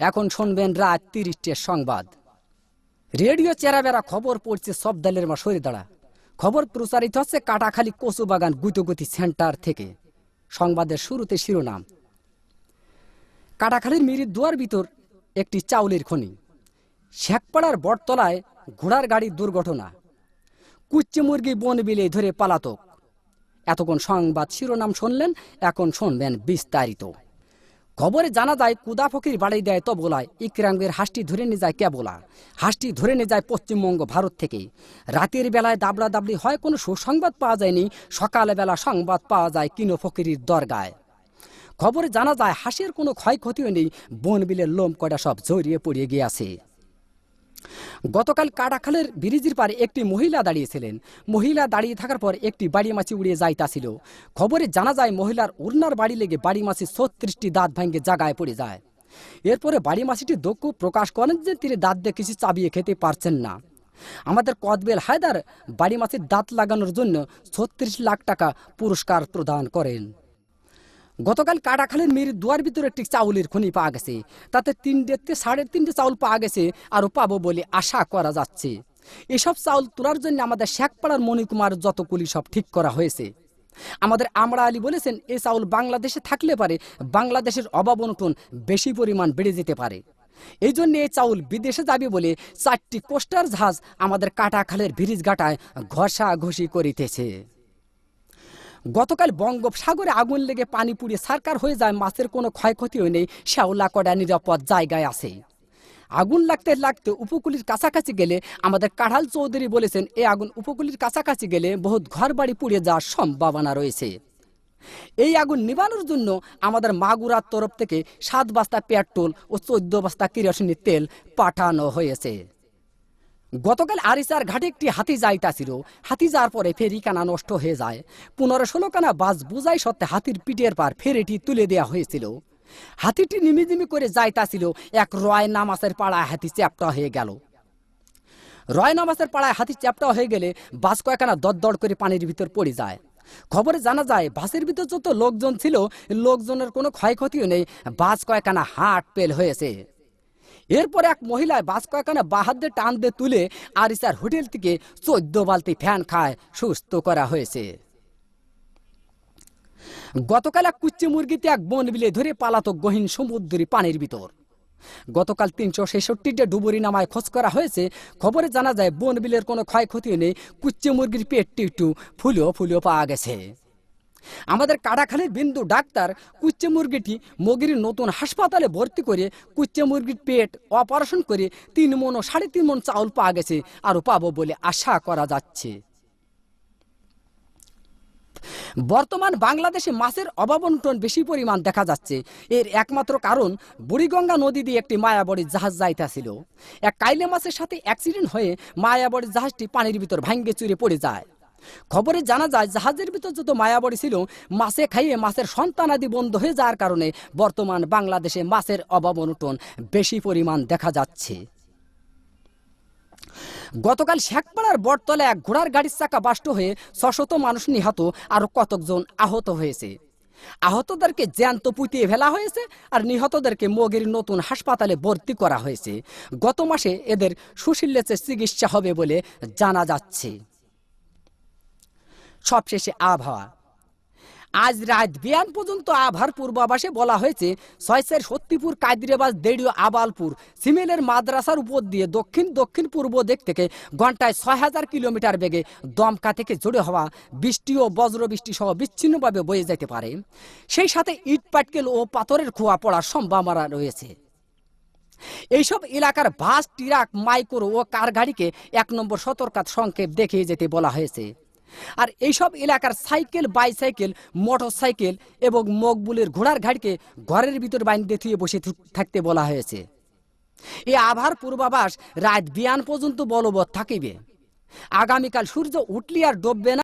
এখন শুনবেন রাত ৩০টার সংবাদ। রেডিও চেরাবেরা খবর পড়ছে সব দলের মা সরে দাঁড়া। খবর প্রচারিত হচ্ছে কাটাখালী কচুবাগান গুতগতি সেন্টার থেকে। সংবাদের শুরুতে শিরোনাম। কাটাখালীর মিরির দুয়ার ভিতর একটি চাউলের খনি। শেখপাড়ার বটতলায় ঘোড়ার গাড়ির দুর্ঘটনা। কুচ্চে মুরগি বন বিলে ধরে পালাতক। এতক্ষণ সংবাদ শিরোনাম শুনলেন, এখন শুনবেন বিস্তারিত। খবরে জানা যায় কুদা ফকির বাড়ি দেয় তবলায়, ইকরামের হাঁসটি ধরে নিয়ে যায় কেবলা। হাঁসটি ধরে নিয়ে যায় পশ্চিমবঙ্গ ভারত থেকে। রাতের বেলায় দাবড়া দাবড়ি হয়, কোনো সুসংবাদ পাওয়া যায়নি। সকালবেলা সংবাদ পাওয়া যায় কিনো ফকিরির দরগায়। খবরে জানা যায় হাঁসের কোনো ক্ষয়ক্ষতিও নেই, বন বিলের লোম কয়টা সব জড়িয়ে পড়িয়ে গিয়েছে। গতকাল কাটাখালের ব্রিজের পারে একটি মহিলা দাঁড়িয়েছিলেন। মহিলা দাঁড়িয়ে থাকার পর একটি বাড়ি মাছি উড়িয়ে যাইতাছিল। খবরে জানা যায় মহিলার ওড়নার বাড়ি লেগে বাড়ি মাছি ৩৬টি দাঁত ভাঙে জায়গায় পড়ে যায়। এরপরে বাড়ি মাছিটি দুঃখ প্রকাশ করেন যে তিনি দাঁত দিয়ে কিছু চাবিয়ে খেতে পারছেন না। আমাদের কদবেল হায়দার বাড়ি মাছির দাঁত লাগানোর জন্য ৩৬ লাখ টাকা পুরস্কার প্রদান করেন। গতকাল কাটাখালীর মিরির দুয়ার ভিতরে একটি চাউলের খনি পাওয়া গেছে। তাতে ৩.৫ চাউল পাওয়া গেছে, আরও পাবো বলে আশা করা যাচ্ছে। এসব চাউল তোলার জন্য আমাদের শেখপাড়ার মণিকুমার যতগুলি সব ঠিক করা হয়েছে। আমাদের আমরা আলী বলেছেন এই চাউল বাংলাদেশে থাকলে পারে বাংলাদেশের অভাব অনটন বেশি পরিমাণ বেড়ে যেতে পারে। এই জন্য এই চাউল বিদেশে যাবে বলে ৪টি কোস্টার জাহাজ আমাদের কাটাখালের ব্রিজ ঘাটায় ঘষাঘষি করিতেছে। গতকাল বঙ্গোপসাগরে আগুন লেগে পানি পুড়িয়ে সারকার হয়ে যায়, মাছের কোনো ক্ষয়ক্ষতিও নেই, শ্যাওলা কড়া নিরাপদ জায়গায় আছে। আগুন লাগতে লাগতে উপকূলের কাছাকাছি গেলে আমাদের কাঁঠাল চৌধুরী বলেছেন এই আগুন উপকূলের কাছাকাছি গেলে বহুত ঘর বাড়ি পুড়িয়ে যাওয়ার সম্ভাবনা রয়েছে। এই আগুন নিবানোর জন্য আমাদের মাগুরার তরফ থেকে ৭ বস্তা পেট্রোল ও ১৪ বস্তা কেরোসিনের তেল পাঠানো হয়েছে। গতকাল আরিচার ঘাটে একটি হাতি যাইতাছিল। হাতি যাওয়ার পরে ফেরিখানা নষ্ট হয়ে যায়। ১৫-১৬ খানা বাস বুঝাই সত্ত্বে হাতির পিঠের পার ফেরিটি তুলে দেওয়া হয়েছিল। হাতিটি নিমিজিমি করে যাইতাছিল, এক রয় নামাজের পাড়ায় হাতি চ্যাপ্টা হয়ে গেল। রয় নামাজের পাড়ায় হাতি চ্যাপ্টা হয়ে গেলে বাস কয়েকখানা দরদর করে পানির ভিতর পড়ে যায়। খবরে জানা যায় বাসের ভিতর যত লোকজন ছিল লোকজনের কোনো ক্ষয়ক্ষতিও নেই, বাস কয়েকখানা হাট পেল হয়েছে। এরপর এক মহিলায় বাস কয়েকখানা বাহাত দিয়ে টান দিয়ে তুলে আরিচার হোটেল থেকে ১৪ বালতি ফ্যান খায় সুস্থ করা হয়েছে। গতকাল এক কুচ্চি মুরগিতে এক বন বিলে ধরে পালাতক গহীন সমুদ্রী পানির ভিতর। গতকাল ৩৬৬টা ডুবুরি নামায় খোঁজ করা হয়েছে। খবরে জানা যায় বন বিলের কোনো ক্ষয়ক্ষতি নেই, কুচ্চি মুরগির পেটটি একটু ফুলিও পাওয়া গেছে। আমাদের কাটাখালীর বিন্দু ডাক্তার কুচ্চে মুরগিটি মগির নতুন হাসপাতালে ভর্তি করে কুচ্চে মুরগির পেট অপারেশন করে ৩ মণ ও ৩.৫ মণ চাউল পাওয়া গেছে, আরও পাবো বলে আশা করা যাচ্ছে। বর্তমান বাংলাদেশে মাছের অভাব অনটন বেশি পরিমাণ দেখা যাচ্ছে। এর একমাত্র কারণ বুড়িগঙ্গা নদী দিয়ে একটি মায়াবড়ির জাহাজ যাইতেছিল। এক কাইলে মাছের সাথে অ্যাক্সিডেন্ট হয়ে মায়াবড়ির জাহাজটি পানির ভিতর ভাঙ্গে চুরে পড়ে যায়। খবরে জানা যায় জাহাজের ভিতর যত মায়াবড়ি ছিল মাছে খাইয়ে মাছের সন্তানাদি বন্ধ হয়ে যাওয়ার কারণে বর্তমান বাংলাদেশে মাছের অভাব অনটন বেশি পরিমাণ দেখা যাচ্ছে। গতকাল শেখপাড়ার বটতলায় এক ঘোড়ার গাড়ির চাকা বাষ্ট হয়ে ৬০০ মানুষ নিহত, আরো কতকজন আহত হয়েছে। আহতদেরকে জ্যান্ত পুঁতিয়ে ফেলা হয়েছে আর নিহতদেরকে মগের নতুন হাসপাতালে ভর্তি করা হয়েছে। গত মাসে এদের সুশীলের চিকিৎসা হবে বলে জানা যাচ্ছে। সবশেষে আবহাওয়া। আজ রাত বিয়ান পর্যন্ত আবহাওয়ার পূর্বাভাসে বলা হয়েছে ৬ সত্যিপুর কাদিরাবাজ দেড়িও আবালপুর সিমেলের মাদ্রাসার উপর দিয়ে দক্ষিণ পূর্ব দিক থেকে ঘন্টায় ৬০০০ কিলোমিটার বেগে দমকা থেকে জোরে হওয়া বৃষ্টি ও বজ্রবৃষ্টি সহ বিচ্ছিন্নভাবে বয়ে যেতে পারে। সেই সাথে ইট পাটকেল ও পাথরের খোয়া পড়ার সম্ভাবনা রয়েছে। এইসব এলাকার বাস, ট্রাক, মাইক্রো ও কার গাড়িকে ১ নম্বর সতর্কতা সংকেত দেখিয়ে যেতে বলা হয়েছে। আর এইসব এলাকার সাইকেল, বাইসাইকেল, মোটর সাইকেল এবং মকবুলের ঘোড়ার গাড়িকে ঘরের ভিতর বাইন্ধে থুয়ে বসে থাকতে বলা হয়েছে। এই আবহাওয়ার পূর্বাভাস রাত বিয়ান পর্যন্ত বলবৎ থাকিবে। আগামীকাল সূর্য উঠলি আর ডুববে না।